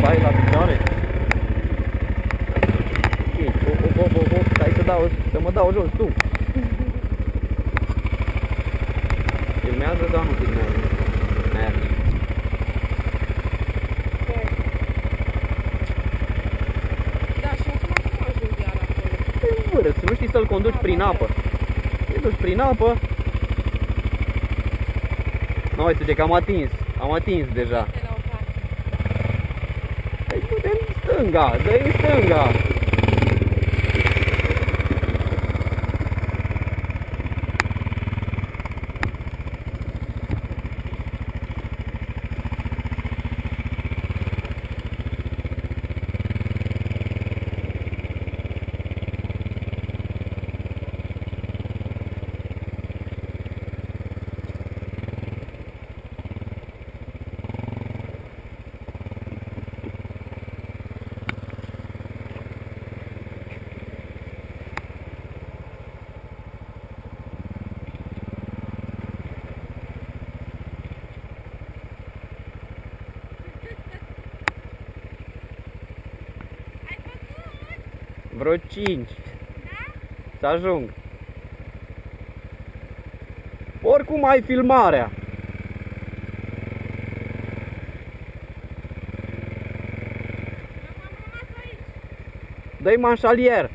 Stai la picioare. Ok, stai să mă dau jos tu. Filmează, dar nu filmează. Mergi. Da, și acum cum ajung iar acolo? În vârâ, nu știi să-l conduci prin apă. Te duci prin apă. Nu, uite că am atins deja. Deci du-te în stânga, dă-i în stânga. Vreo 5. Să ajung. Oricum ai filmarea. Dă-i manșalier.